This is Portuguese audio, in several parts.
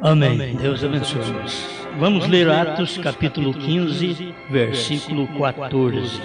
Amém. Deus abençoe-nos. Vamos ler Atos capítulo 15, versículo 14.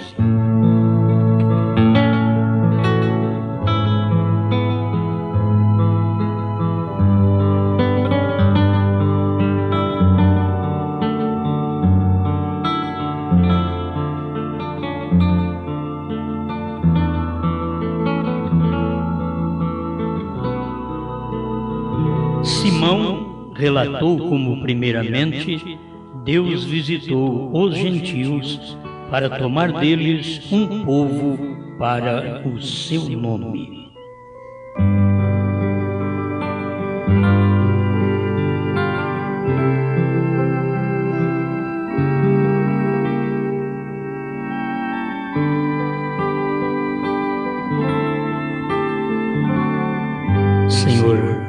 Simão relatou como, primeiramente, Deus visitou os gentios para tomar deles um povo para o seu nome. Senhor,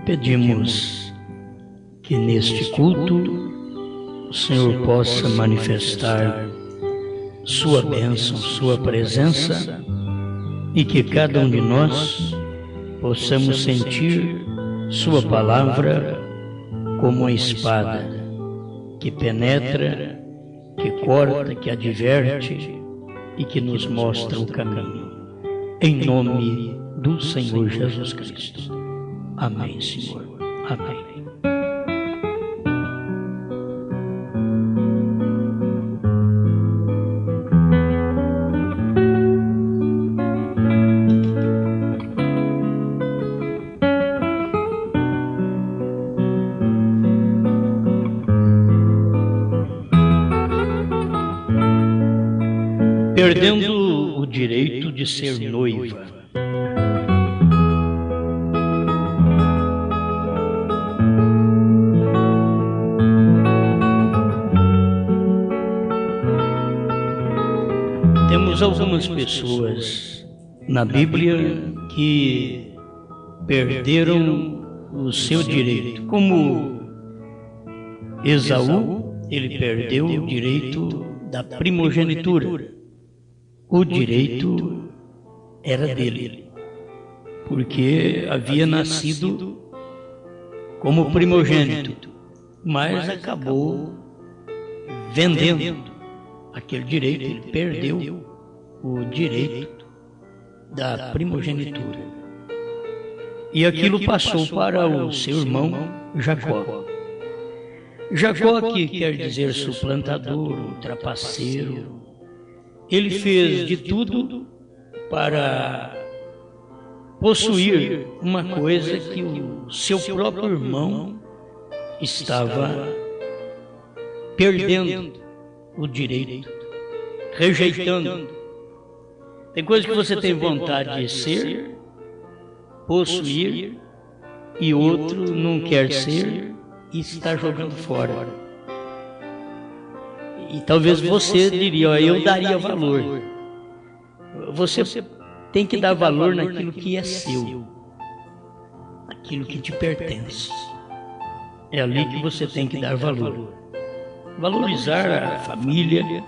pedimos que neste culto o Senhor possa manifestar sua bênção, sua presença, e que cada um de nós possamos sentir sua palavra como uma espada que penetra, que corta, que adverte e que nos mostra o caminho. Em nome do Senhor Jesus Cristo. Amém, Senhor. Amém. Perdendo o direito de ser noiva. Temos algumas pessoas na Bíblia que perderam o seu direito, como Esaú, ele perdeu o direito da primogenitura. O direito era dele, porque havia nascido como primogênito, mas acabou vendendo aquele direito, ele perdeu o direito da primogenitura. E aquilo passou para o seu irmão Jacó. Jacó, que quer dizer suplantador, trapaceiro, ele fez de tudo para possuir uma coisa que o seu próprio irmão estava perdendo o direito, rejeitando. Tem coisa que você tem vontade de ser, possuir, e outro não quer ser e está jogando fora. E talvez você diria, eu daria valor. Você tem que dar valor naquilo que é seu, aquilo que te pertence. É ali que você tem que dar valor. Valorizar a família,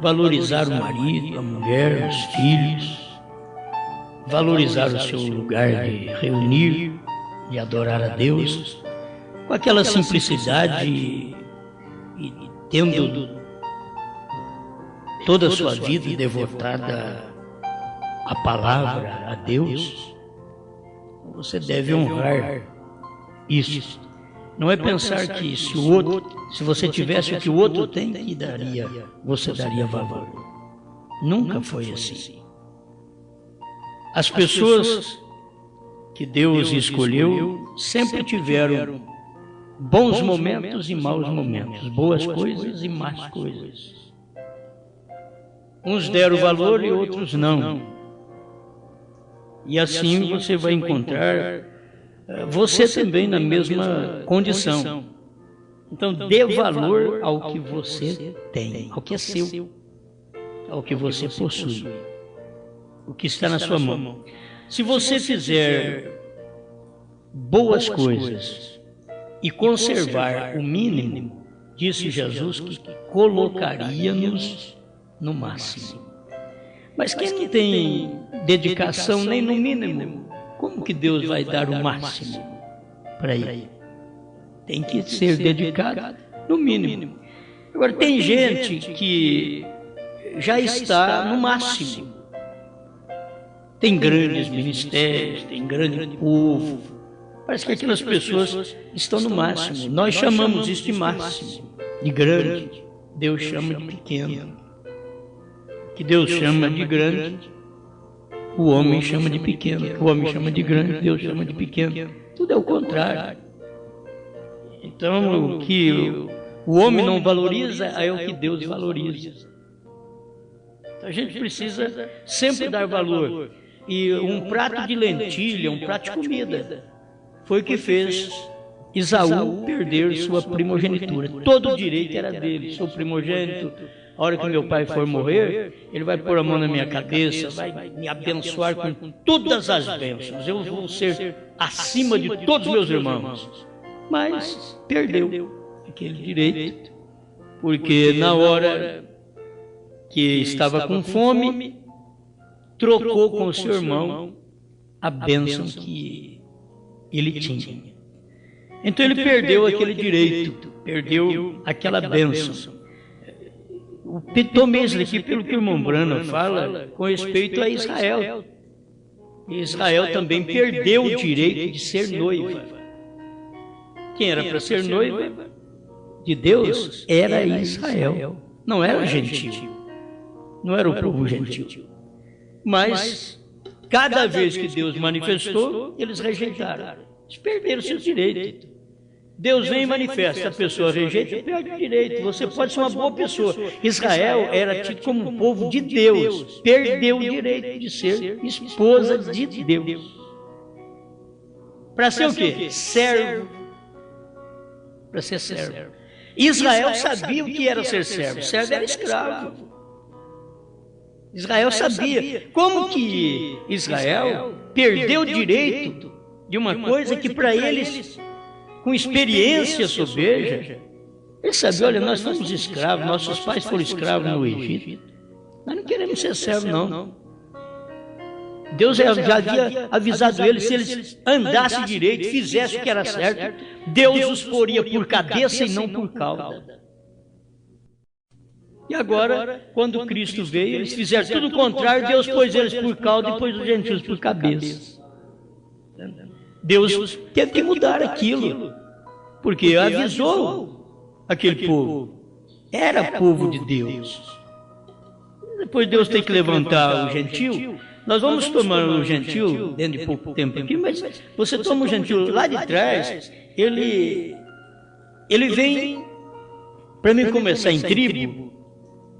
valorizar o marido, a mulher, os filhos, valorizar o seu lugar de reunir, de adorar a Deus, com aquela simplicidade e tendo toda a sua vida devotada à palavra, a Deus. Você deve honrar isso. Não é pensar que se você tivesse o que o outro tem, você daria valor. Nunca foi assim. As pessoas que Deus escolheu sempre tiveram bons momentos e maus momentos, boas coisas e más coisas. Uns deram valor e outros não. E assim você vai encontrar você também na mesma condição. Então dê valor ao que você tem, ao que é seu, ao que você possui, o que está na sua mão. Se você fizer boas coisas e conservar o mínimo, disse Jesus que colocaria-nos no máximo. Mas quem não tem dedicação nem no mínimo, como que Deus vai dar o máximo para ele? tem que ser dedicado, no mínimo. Agora, tem gente que já está no máximo. Tem grandes ministérios, tem grande povo. Parece que aquelas pessoas estão no máximo. Nós chamamos isso de máximo, de grande. Deus chama de pequeno. Que Deus chama de grande, o homem chama de pequeno. O homem chama de grande, Deus chama de pequeno. Tudo é o contrário. Então, o que o homem não valoriza é o que Deus valoriza. Então, a gente precisa sempre dar valor. E um prato de lentilha, um prato de comida, foi o que fez Esaú perder sua primogenitura. Todo o direito era dele. Sou primogênito. A hora que meu pai for morrer, ele vai pôr a mão na minha cabeça, vai me abençoar com todas as bênçãos. Eu vou ser acima de todos os meus irmãos. Mas perdeu aquele direito, porque na hora que estava com fome, trocou com o seu irmão a bênção que ele tinha. Então ele perdeu aquele direito, perdeu aquela bênção. O Tomês aqui, pelo que o irmão Branham fala, com respeito a Israel. Israel também perdeu o direito de ser noiva. Quem era para ser noiva de Deus era Israel, não era gentil, não era o povo gentil. Mas, cada vez que Deus manifestou, eles rejeitaram, eles perderam seu direito. Deus vem e manifesta, a pessoa rejeita e perde o direito. Você pode ser uma boa pessoa. Israel era tido como um povo de Deus, perdeu o direito de ser esposa de Deus. Para ser o quê? Servo. Para ser servo. Israel sabia o que era ser servo. Servo era escravo. Israel sabia. Como que Israel perdeu o direito de uma coisa que para eles, com experiência sobeja, eles sabiam, olha, nós fomos escravos, nossos pais foram escravos no Egito. Nós não queremos ser servos, não. Deus já havia avisado eles, se eles andassem direito, fizessem o que era certo, Deus os poria por cabeça e não por cauda. E agora, quando Cristo veio, eles fizeram tudo o contrário, Deus pôs eles por cauda e pôs os gentios por cabeça. Deus teve que mudar aquilo, porque avisou aquele povo. Era povo de Deus. Depois Deus tem que levantar o gentil. Nós vamos tomar o gentil dentro de pouco tempo aqui, mas você toma o gentil lá de trás, ele vem, para mim começar em tribo,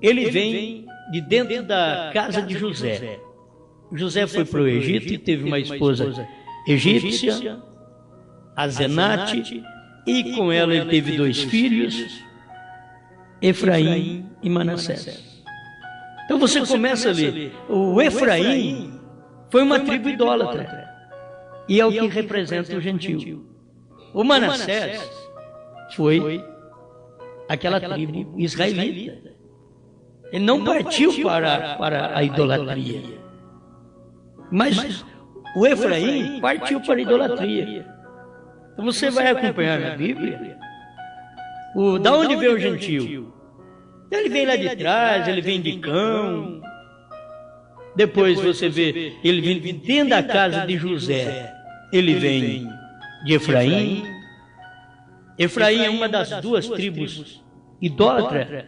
ele vem de dentro da casa de José. José foi para o Egito e teve uma esposa egípcia, Azenate, e com ela ele teve 2 filhos, Efraim e Manassés. Então você começa a ler, o Efraim foi uma tribo idólatra, e é o que representa o gentil. O Manassés foi aquela tribo israelita. Ele não partiu para a idolatria, mas o Efraim partiu para a idolatria. Então você vai acompanhar na Bíblia, da onde veio o gentil? Ele vem lá de trás, ele vem de Cão. Depois você vê, ele vem de dentro da casa de José. Ele vem de Efraim. Efraim é uma das 2 tribos idólatras,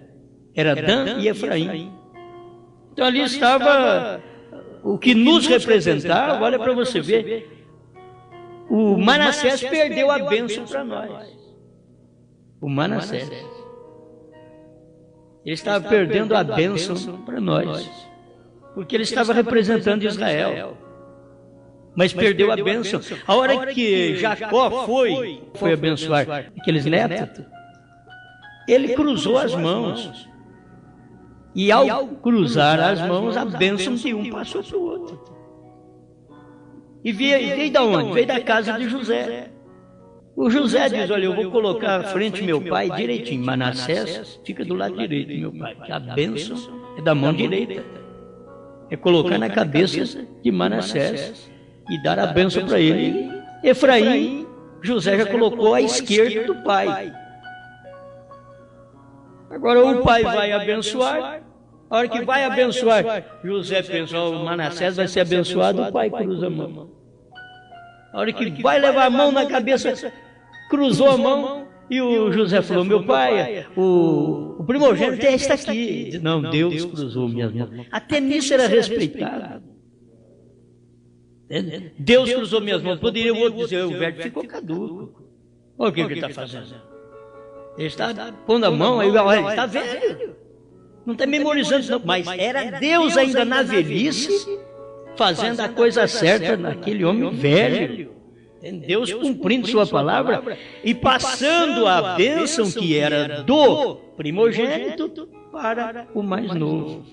era Dan e Efraim. Então ali estava o que nos representava. Olha para você ver, o Manassés perdeu a bênção para nós. O Manassés, ele estava perdendo a bênção para nós, porque ele estava representando Israel, mas perdeu a bênção. A hora que Jacó foi abençoar aqueles netos, ele cruzou as mãos, e ao cruzar as mãos, a bênção de um passou para o outro. E veio da onde? Veio da casa de José. O José diz, olha, eu vou colocar à frente meu pai direitinho. Manassés fica do lado direito, meu pai, porque a bênção é da mão direita. É colocar na cabeça de Manassés e dar a bênção para ele. Efraim José já colocou à esquerda do pai. Agora o pai vai abençoar. A hora que vai abençoar, José pensa, o Manassés vai ser abençoado, o pai cruza a mão. A hora que vai levar a mão na cabeça, cruzou a mão, e o José falou, meu pai, o primogênito está aqui. Não, Deus cruzou minhas mãos. Até nisso era respeitado. Deus cruzou minhas mãos. Poderia o outro dizer, o velho ficou caduco. Olha o que ele está fazendo. Ele está pondo a mão, aí olha, ele está velho. Não está memorizando, não. Mas era Deus ainda na velhice, fazendo a coisa certa naquele homem velho. Deus cumprindo sua palavra e passando a bênção que era do primogênito para o mais novo.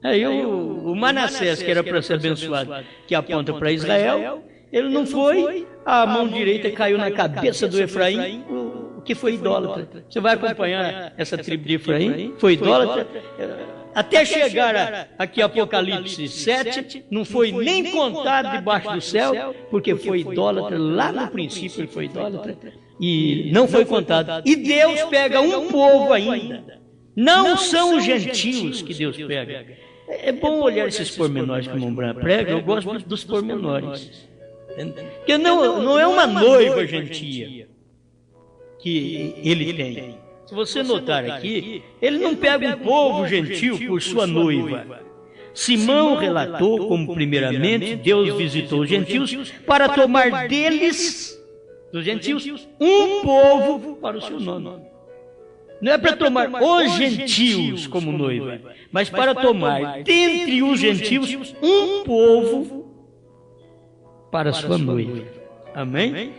Aí o Manassés, que era para ser abençoado, que aponta para Israel, ele não foi, a mão direita caiu na cabeça do Efraim, que foi idólatra. Você vai acompanhar essa tribo de Efraim, foi idólatra. Até chegar aqui Apocalipse 7, não foi nem contado debaixo do céu, porque foi idólatra, lá no princípio ele foi idólatra, e não foi contado. E Deus pega um povo ainda, não são os gentios que Deus pega. É bom olhar esses pormenores que o Mombran prega, eu gosto dos pormenores. Porque não é uma noiva gentia que ele tem. Se você notar aqui, ele não pega um povo gentil por sua noiva. Simão relatou como, primeiramente, Deus visitou os gentios para tomar deles, dos gentios, um povo para o seu nome. Não é para tomar os gentios como noiva, mas para tomar dentre os gentios um povo para a sua noiva. Amém?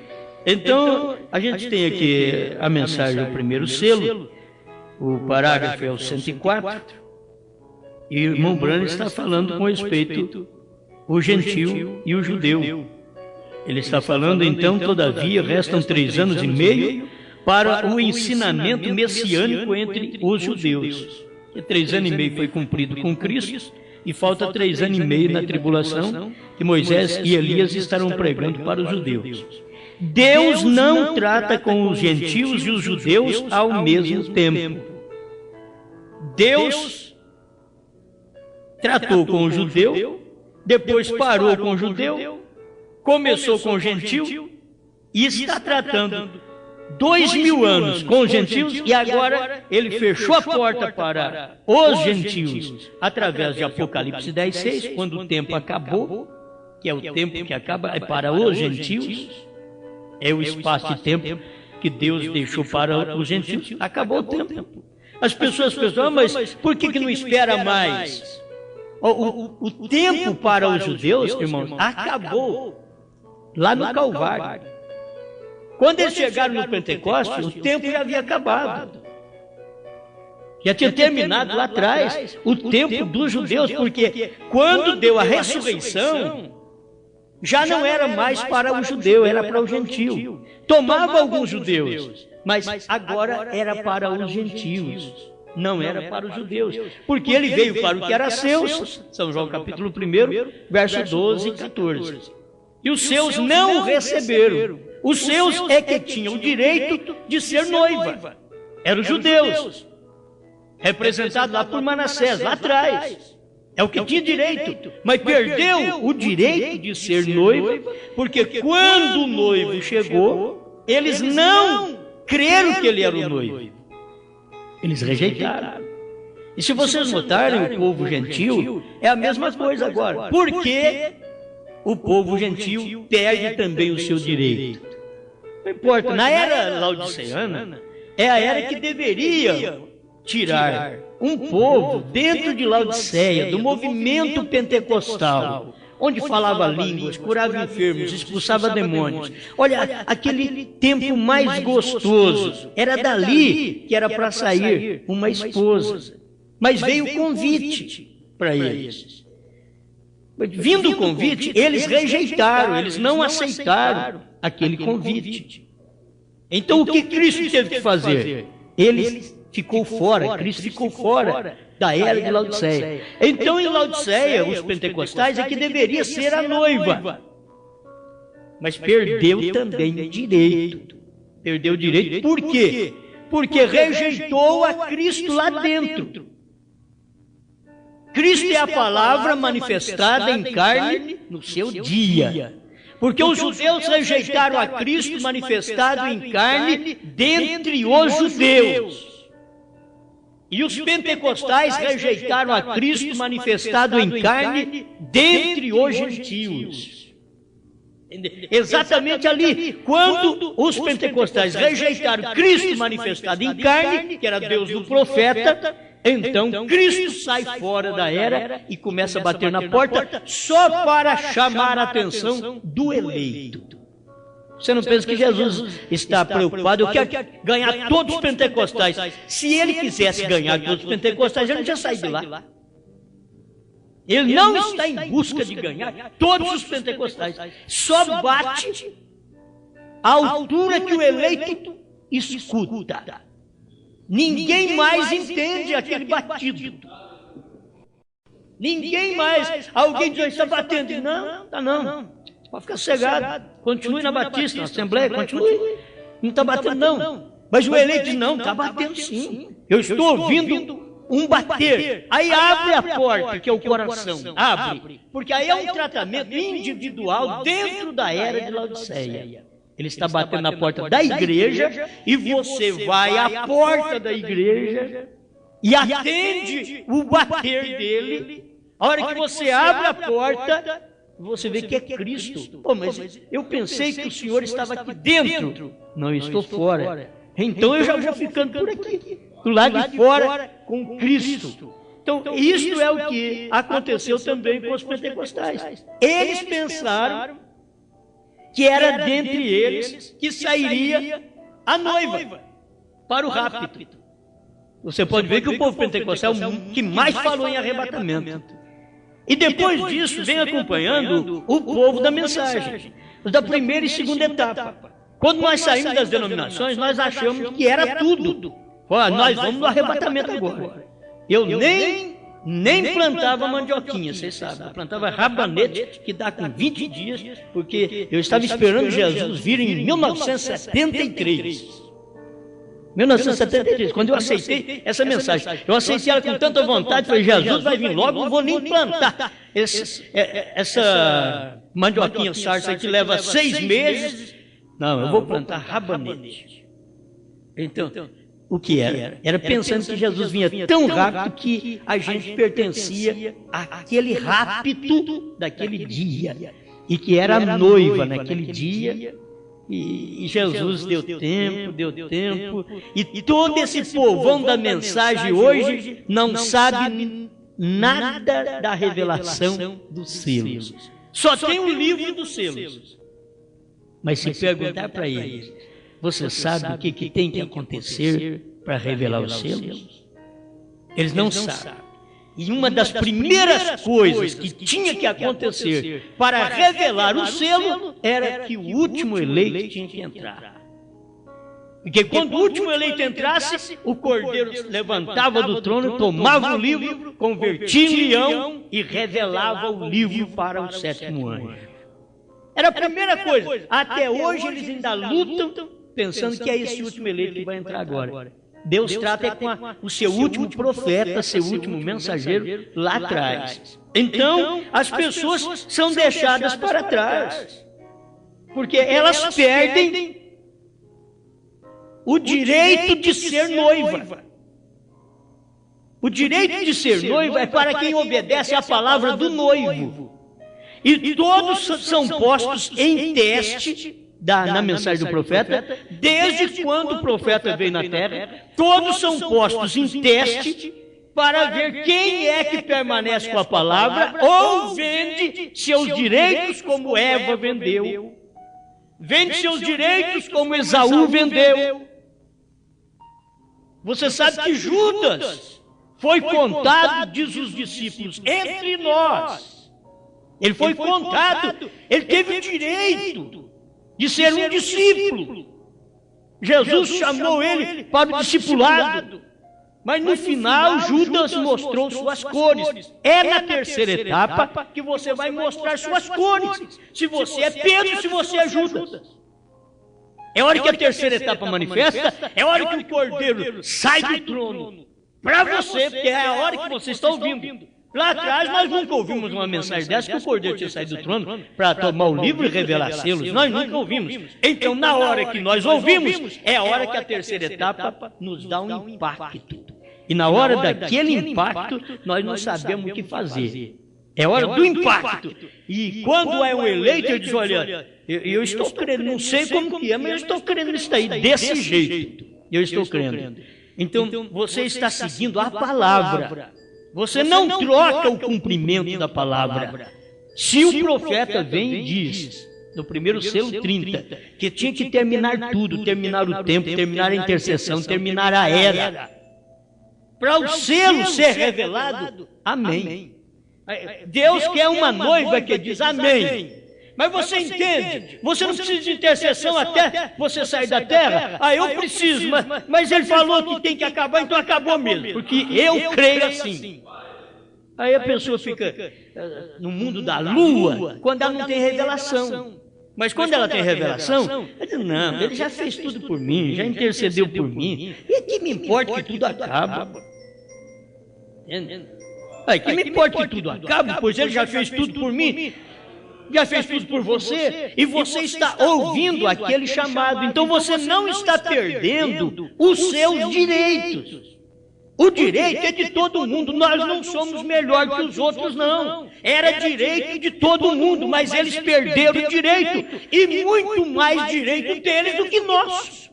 Então, a gente tem aqui a mensagem do primeiro selo, o parágrafo é o 104, e o irmão Branham está falando com respeito ao gentio e o judeu. Ele está falando, então, todavia, restam 3 anos e meio para o ensinamento messiânico entre os judeus. E 3 anos e meio foi cumprido com Cristo, e falta 3 anos e meio na tribulação, que Moisés e Elias estarão pregando para os judeus. Deus não trata com os gentios e os judeus ao mesmo tempo. Deus tratou com o judeu, depois parou com o judeu, começou com o gentil e está tratando 2000 anos com os gentios, e agora ele fechou a porta para os gentios através de Apocalipse 10:6, quando o tempo acabou, que é o tempo que acaba, é para os gentios. É o espaço de tempo que Deus deixou para os gentios. Acabou o tempo. As pessoas pensam, mas por que não espera mais? O tempo para os judeus, irmãos, acabou lá no Calvário. Quando eles chegaram no Pentecostes, o tempo já havia acabado. Já tinha terminado lá atrás o tempo dos judeus, porque quando deu a ressurreição, já não era mais para o judeu, era para o gentio. Tomava alguns judeus, mas agora era para os gentios, não era para os judeus. Porque ele veio para o que era seus, São João capítulo 1, verso 12 e 14. E os seus não o receberam. Os seus é que tinham o direito de ser noiva. Eram os judeus, representados lá por Manassés, lá atrás. É o que tinha direito, mas perdeu o direito de ser noiva, porque quando o noivo chegou, eles não creram que ele era o noivo. Eles rejeitaram. E se vocês notarem, o povo gentil é a mesma coisa agora. Porque o povo gentil perde também o seu direito. Não importa, na era laodiceana, é a era que deveria tirar um povo dentro de Laodiceia, do movimento pentecostal, onde falava línguas, curava enfermos, expulsava demônios. Olha, aquele tempo mais gostoso, era dali que era para sair uma esposa. Mas veio o convite para eles. Vindo o convite, eles rejeitaram, eles não aceitaram aquele convite. Então o que Cristo teve que fazer? Ele ficou fora, Cristo ficou fora da era de Laodiceia. Então em Laodiceia, os pentecostais é que deveria ser a noiva. mas perdeu também direito. Perdeu direito. Por quê? Porque rejeitou a Cristo lá dentro. Cristo é a palavra manifestada em carne no seu dia. Porque os judeus rejeitaram a Cristo manifestado em carne dentre os judeus. E os pentecostais rejeitaram a Cristo manifestado em carne dentre os gentios. Exatamente ali, quando os pentecostais rejeitaram Cristo manifestado em carne, que era Deus do profeta, então Cristo sai fora da era e começa a bater na porta só para chamar a atenção do eleito. Você não pensa que Jesus está preocupado? Eu quero ganhar todos os pentecostais. Se ele quisesse ganhar todos os pentecostais, ele já saiu de lá. Ele não está em busca de ganhar todos os pentecostais. Só bate a altura que o eleito escuta. Ninguém mais entende aquele batido. Ninguém mais. Alguém diz, está batendo. Não, está não. Pode ficar cegado. Continue na Batista, na Assembleia, continue. Não está batendo, não. Mas o eleito diz, não, está batendo sim. Eu estou ouvindo um bater. Aí abre a porta, que é o coração. Abre. Porque aí é um tratamento individual dentro da era de Laodiceia. Ele está batendo na porta da igreja e você vai à porta da igreja e atende o bater dele. A hora que você abre a porta, você vê que é Cristo. Pô, mas eu pensei que o Senhor estava aqui dentro. Não, eu estou fora. Então eu já vou ficando por aqui, do lado de fora, com Cristo. Então, isso é o que aconteceu também com os pentecostais. Eles pensaram que era dentre eles que sairia a noiva para o rapto. Você pode ver que o povo pentecostal é o que mais falou em arrebatamento. E depois disso vem acompanhando o povo da mensagem, da primeira e segunda etapa. Quando nós saímos das denominações, nós achamos que era tudo. Ó, nós vamos no arrebatamento agora. Eu nem plantava mandioquinha, vocês sabem. Eu plantava rabanete, que dá com 20 dias, porque eu estava esperando Jesus vir em 1973. 1973, quando eu aceitei essa mensagem. Eu aceitei ela com tanta vontade, falei, Jesus vai vir logo, não vou nem plantar essa mandioquinha sarça que leva 6 meses. Não, eu vou plantar rabanete. Então, o que era? Era pensando que Jesus vinha tão rápido que a gente pertencia àquele rapto daquele dia. E que era a noiva naquele dia. E Jesus deu tempo. E todo esse povão da mensagem hoje não sabe nada da revelação dos selos. Só tem o livro dos selos. Mas se perguntar para eles, você sabe o que tem que acontecer para revelar os selos? Eles não sabem. E uma das primeiras coisas que tinha que acontecer para revelar o selo era que o último eleito tinha que entrar. Porque quando o último eleito entrasse, o cordeiro levantava do trono, tomava o livro, convertia em leão e revelava o livro para o 7º anjo. Era a primeira coisa. Até hoje eles ainda lutam pensando que é esse último eleito que vai entrar agora. Deus trata com o seu último profeta, seu último mensageiro lá atrás. Então, as pessoas são deixadas para trás. Porque elas perdem o direito de ser noiva. O direito de ser noiva é para quem obedece à palavra do noivo. E todos são postos em teste na mensagem do profeta, desde quando o profeta veio na terra, todos são postos em teste para ver quem é que permanece com a palavra ou vende seus direitos como Eva vendeu, vende seus direitos como Esaú vendeu. Você sabe que Judas foi contado, diz os discípulos, entre nós. Ele foi contado, ele teve o direito de ser um discípulo. Jesus chamou ele para o discipulado, Mas no final, Judas mostrou suas cores. É na terceira etapa que você vai mostrar suas cores. Se você é Pedro, se você é Judas. É hora que a terceira etapa manifesta, é hora que o Cordeiro sai do trono para você, porque é a hora que você está ouvindo. Lá atrás nós nunca ouvimos uma mensagem dessa, que o Cordeiro tinha saído do trono para tomar o livro e revelar selos. Nós nunca ouvimos. Então, na hora que nós ouvimos, é a hora que a terceira etapa nos dá um impacto. E na hora daquele impacto, nós não sabemos o que fazer. É hora do impacto. E quando é um eleito, ele diz, olha, eu estou crendo, não sei como que é, mas eu estou crendo nisso daí, desse jeito. Eu estou crendo. Então, você está seguindo a palavra. Você não troca o cumprimento da palavra. Se o profeta vem e diz, no primeiro selo 30, que tinha que terminar tudo, terminar o tempo, terminar a intercessão, terminar a era, para o selo ser revelado, amém. Deus quer uma noiva que diz amém. Mas você entende, você não precisa de intercessão até você sair da terra. Eu preciso, mas ele falou que tem que acabar, então acabou mesmo, porque eu creio assim. Aí a pessoa fica no mundo da lua, quando ela não tem revelação. Mas quando ela tem revelação, ela diz, não, ele já fez tudo por mim, já intercedeu por mim, e que me importa que tudo acaba? Que me importa que tudo acabe, pois ele já fez tudo por mim. Já fez tudo por você, e você está ouvindo aquele chamado. Então você não está perdendo os seus direitos. O direito é de todo mundo. Nós não somos melhor que os outros, não. Era direito de todo mundo, mas eles perderam o direito, e muito mais direito deles do que nós.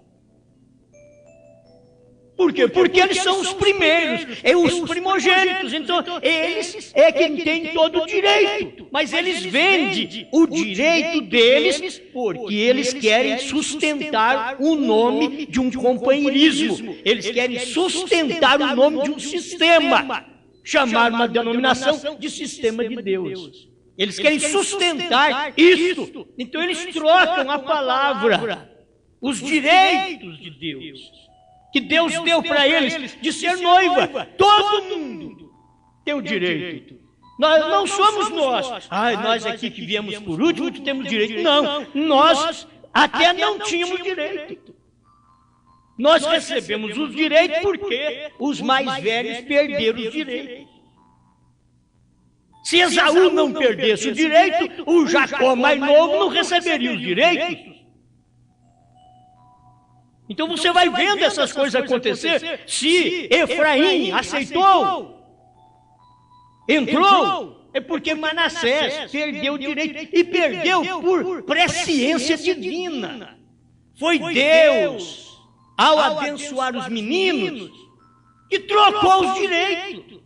Por quê? Porque eles são os primeiros, os primogênitos. Então, eles é quem tem todo o direito. Mas eles vendem o direito deles porque eles querem sustentar o nome de um companheirismo. Eles querem sustentar o nome de um sistema. Chamar uma denominação de sistema de Deus. Eles querem sustentar isso. Então, eles trocam a palavra, os direitos de Deus, que Deus deu para eles de ser noiva. Todo mundo tem o direito. Nós não somos nós. Nós aqui que viemos por último que temos direito. Não, nós até não tínhamos direito. Nós recebemos os direitos porque os mais velhos perderam os direitos. Se Esaú não perdesse o direito, o Jacó mais novo não receberia os direitos. Então você vai vendo essas coisas acontecer. Se Efraim aceitou, entrou, é porque Manassés perdeu o direito, e perdeu por presciência divina. Foi Deus, ao abençoar os meninos, que trocou os direitos.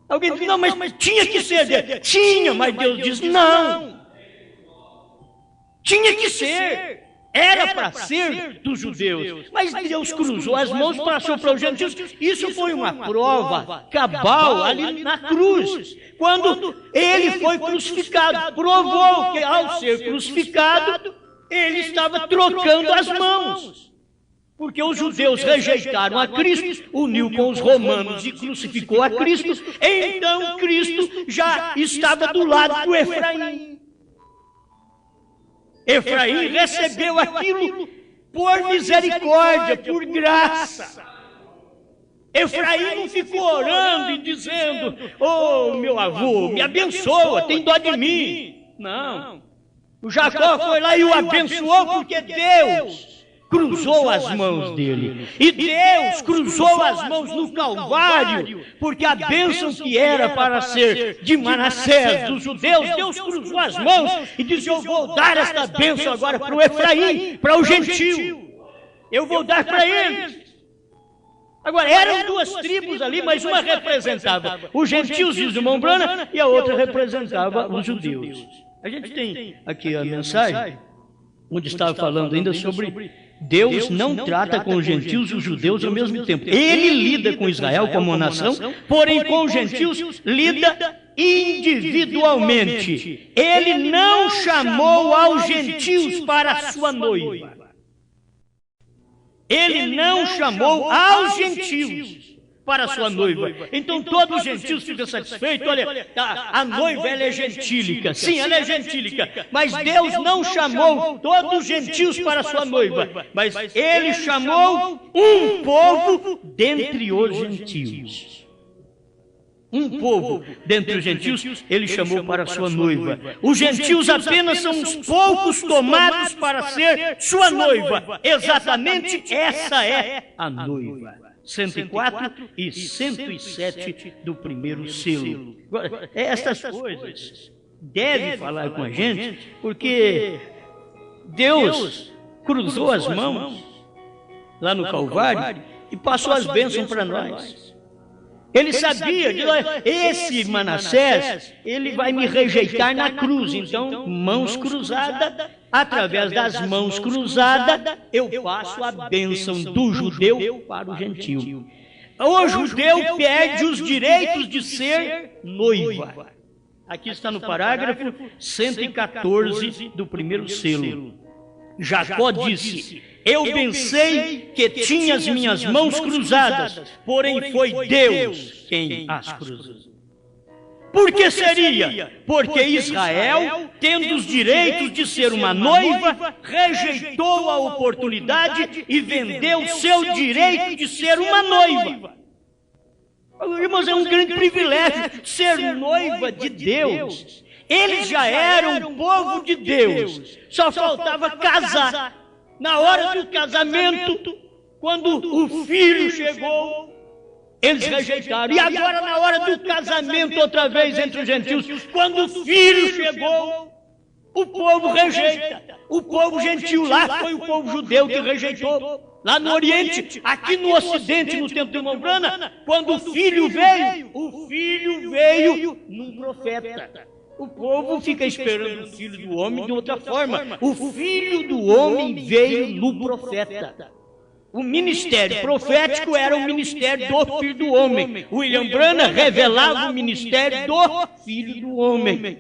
Alguém diz, não, mas tinha que ser. Tinha, mas Deus diz, não. Tinha que ser. Era para ser dos judeus, mas Deus cruzou as mãos e passou para os gentios. Isso foi uma prova cabal ali na cruz. Quando ele foi crucificado, provou que ao ser crucificado, ele estava trocando as mãos. Porque os judeus rejeitaram a Cristo, uniu com os romanos e crucificou a Cristo. Então Cristo já estava do lado do Efraim. Efraim recebeu aquilo por misericórdia, por graça. Efraim não ficou orando e dizendo, meu avô, me abençoa, tem dó de mim. Não. O Jacó foi lá e o abençoou porque Deus cruzou as mãos dele. E Deus cruzou as mãos no Calvário, porque a bênção que era para ser de Manassés, dos judeus, Deus cruzou as mãos e disse, eu vou dar esta bênção agora para o Efraim, para o gentio. Eu vou dar para eles. Agora, eram duas tribos ali, mas uma representava os gentios de Mombrana e a outra representava os judeus. A gente tem aqui a mensagem, onde estava falando ainda sobre Deus não trata com os gentios e os judeus ao mesmo tempo. Ele lida com Israel como uma nação, porém com os gentios lida individualmente. Ele não chamou aos gentios para a sua noiva. Ele não chamou aos gentios para a sua noiva. Então todos os gentios ficam satisfeitos. Olha, a noiva ela é gentílica. Sim, ela é gentílica. Mas Deus não chamou todos os gentios para a sua noiva. Mas Ele chamou um povo dentre os gentios. Um povo dentre os gentios, Ele chamou para a sua noiva. Os gentios apenas são uns poucos tomados para ser sua noiva. Exatamente essa é a noiva. 104 e 107 do primeiro selo. Essas coisas devem falar com a gente, porque Deus cruzou as mãos lá no Calvário e passou as bênçãos para nós. Ele sabia, esse Manassés, ele vai me rejeitar na cruz. Então, mãos cruzadas, através das mãos cruzadas, eu passo a bênção do judeu para o gentio. O judeu perde os direitos de ser noiva. Aqui está no parágrafo 114 do primeiro selo. Jacó disse: eu pensei que tinha as minhas mãos cruzadas, porém foi Deus quem as cruzou. Por que seria? Porque Israel, tendo os direitos de ser uma noiva, rejeitou a oportunidade e vendeu seu direito de ser uma noiva. Irmãos, é um grande privilégio ser noiva de Deus. Eles já eram povo de Deus, só faltava casar. Na hora do casamento, quando o filho chegou, eles rejeitaram. E agora, na hora do casamento, outra vez entre os gentios, quando o filho chegou, o povo rejeita. O povo gentil lá foi o povo judeu que rejeitou. Lá no Oriente, aqui no Ocidente, no tempo de irmão Branham, quando o filho veio num profeta. O povo fica esperando o filho do homem de outra forma. O filho do homem veio no profeta. O ministério profético era o ministério do filho do homem. William Branham revelava o ministério do filho do homem.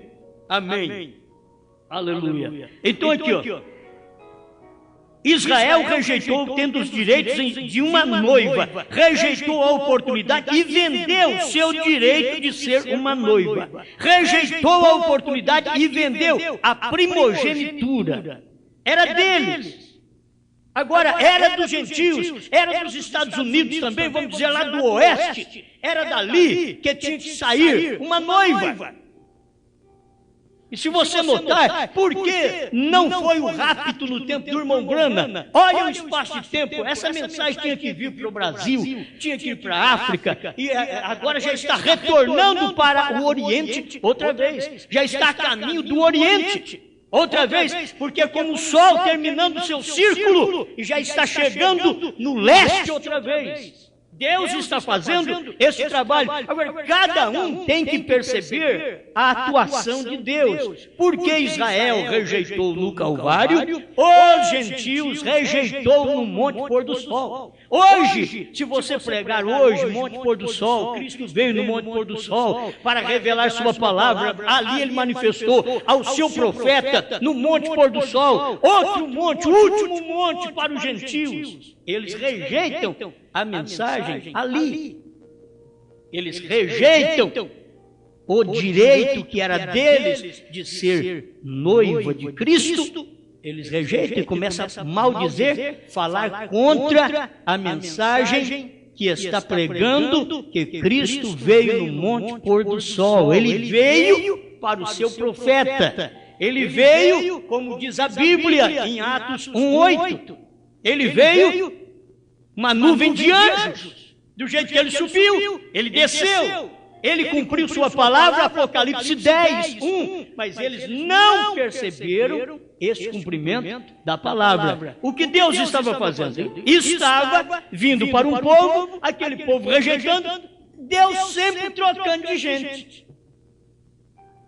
Amém. Aleluia. Então aqui, ó. Israel rejeitou, tendo os direitos de uma noiva, rejeitou a oportunidade e vendeu seu direito de ser uma noiva. Rejeitou a oportunidade e vendeu a primogenitura. Era deles. Agora, era dos gentios, era dos Estados Unidos também, vamos dizer lá do oeste. Era dali que tinha que sair uma noiva. E se você notar, por que não foi o rapto no tempo do irmão Branham? Olha o espaço de tempo, essa mensagem tinha que vir para o Brasil, tinha que ir para a África, e agora já está retornando para o Oriente outra vez, já está a caminho do Oriente outra vez, porque como o Sol terminando o seu círculo, e já está chegando no leste outra vez. Deus está fazendo esse trabalho. Agora, cada um tem que perceber a atuação de Deus. Porque Israel rejeitou no Calvário, os gentios rejeitou no Monte Pôr do Sol. Hoje, se você pregar hoje, Monte Pôr do Sol, Cristo veio no Monte Pôr do Sol para revelar sua palavra. Ali ele manifestou ao seu profeta no Monte Pôr do Sol. Outro monte, o último monte para os gentios. Eles rejeitam a mensagem ali. Eles rejeitam o direito que era deles de ser noiva de Cristo. Eles rejeitam e começam a maldizer, falar contra a mensagem que está pregando que Cristo veio no Monte Pôr do Sol. Ele veio para o seu profeta. Ele veio, como diz a Bíblia em Atos 1:8. Ele veio uma nuvem de anjos. Do jeito que ele subiu, ele desceu. Ele cumpriu sua palavra, Apocalipse 10:1. Mas eles não perceberam esse cumprimento da palavra. O que Deus estava fazendo? Estava vindo para um povo, aquele povo rejeitando, Deus sempre trocando de gente.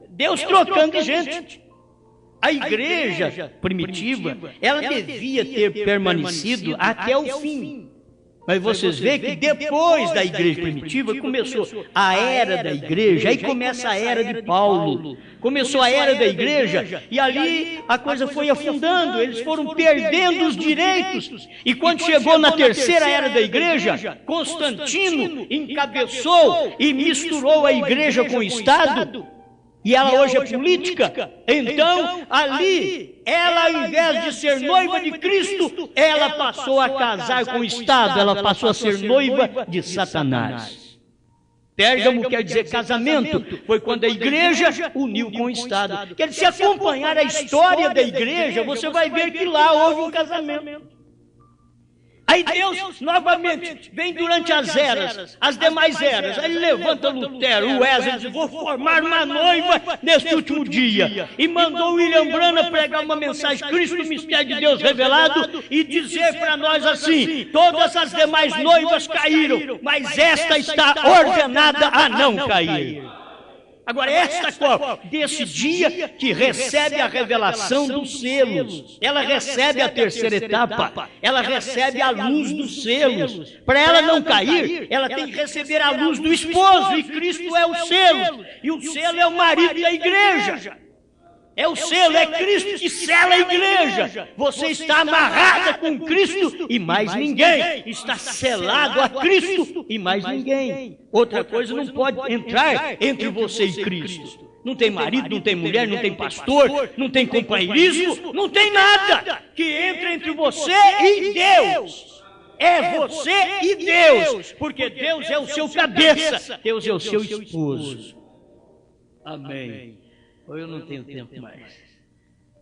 Deus trocando de gente. A igreja primitiva, ela devia ter permanecido até o fim. Mas vocês veem que depois da igreja primitiva começou a era da igreja, aí começa a era de Paulo. Começou a era da igreja e ali a coisa foi afundando, eles foram perdendo os direitos. E quando chegou na terceira era da igreja, Constantino encabeçou e misturou a igreja com o Estado. E ela hoje é política. Então, ali, ela ao invés de ser noiva de Cristo, ela passou a casar com o Estado, ela passou a ser noiva de Satanás. Pérgamo quer dizer casamento, foi quando a igreja uniu com o Estado. Quer dizer, se acompanhar a história da igreja, você vai ver que lá houve um casamento. Aí Deus, novamente, vem durante as eras, as demais eras. Aí levanta Lutero, Wesley, diz, vou formar uma noiva neste último dia. E mandou William Branham pregar uma mensagem, Cristo, o mistério de Deus revelado, e dizer para nós assim, todas as demais noivas caíram, mas esta está ordenada a não cair. Agora, esta qual? Desse dia que recebe a revelação dos selos. Ela recebe a terceira etapa. Ela recebe a luz dos selos. Para ela não cair, ela tem que receber a luz do esposo. E Cristo é o selo. E o selo é o marido da igreja. É o selo, é Cristo que sela a igreja. Você está amarrada com Cristo e mais ninguém. Está selado a Cristo e mais ninguém. Outra coisa não pode entrar entre você e Cristo. Não tem marido, não tem mulher, não tem pastor, não tem companheirismo, não tem nada que entre entre você e Deus. É você e Deus, porque Deus é o seu cabeça, Deus é o seu esposo. Amém. Ou eu não tenho tempo mais.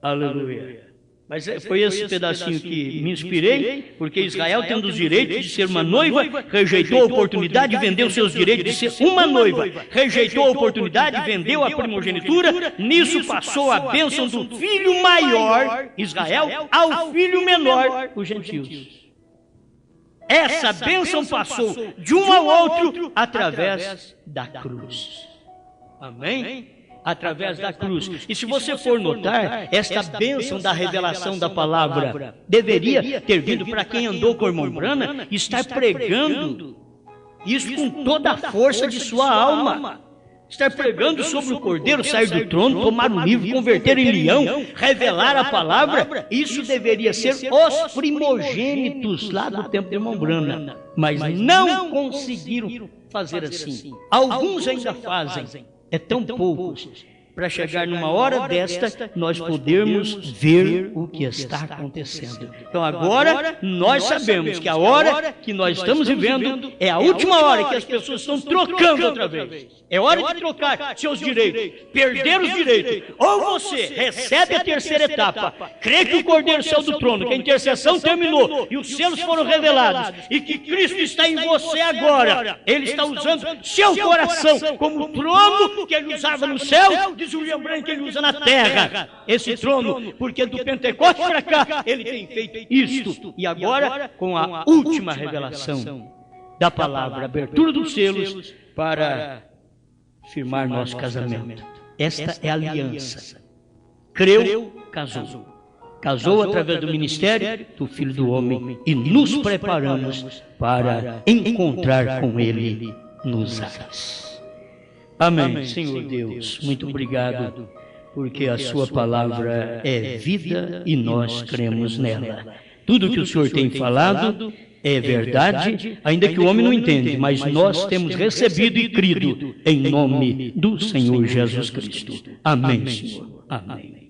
Aleluia. Mas foi esse pedacinho que me inspirei, porque Israel, tendo os direitos de ser uma noiva, rejeitou a oportunidade e vendeu seus direitos de ser uma noiva. Rejeitou a oportunidade, vendeu a primogenitura, nisso passou a bênção do filho maior, Israel, ao filho menor, os gentios. Essa bênção passou de um ao outro através da cruz. Amém? Através da cruz. E se você for notar, esta bênção da revelação da palavra deveria ter vindo para quem andou com o irmão Branham e estar pregando isso com toda a força de sua alma. Estar pregando sobre o Cordeiro, sair do trono, tomar o livro, converter em leão, revelar a palavra. Isso deveria ser os primogênitos lá do tempo do irmão Branham. Mas não conseguiram fazer assim. Alguns ainda fazem. É tão poucos para chegar numa hora desta, nós podermos ver o que está acontecendo. Então agora nós sabemos que a hora que nós estamos vivendo é a última hora que as pessoas estão trocando outra vez. É hora de trocar seus direitos, perder os direitos. Ou você recebe a terceira etapa, crê que o Cordeiro saiu do trono, que a intercessão terminou e os selos foram revelados e que Cristo está em você agora. Ele está usando seu coração como trono que ele usava no céu, diz o William Branham que ele usa na terra. Esse trono, porque do Pentecostes para cá, ele tem feito isto. E agora, com a última revelação da palavra, abertura dos selos para firmar nosso casamento. Esta é a aliança. Creu, casou. Casou através do ministério do Filho do Homem e nos preparamos para encontrar com Ele nos ares. Amém. Senhor Deus, muito obrigado, porque a sua palavra é vida e nós cremos nela. Tudo que o Senhor tem falado é verdade, ainda que o homem não entende, mas nós temos recebido e crido em nome do Senhor Jesus Cristo. Amém, Senhor. Amém.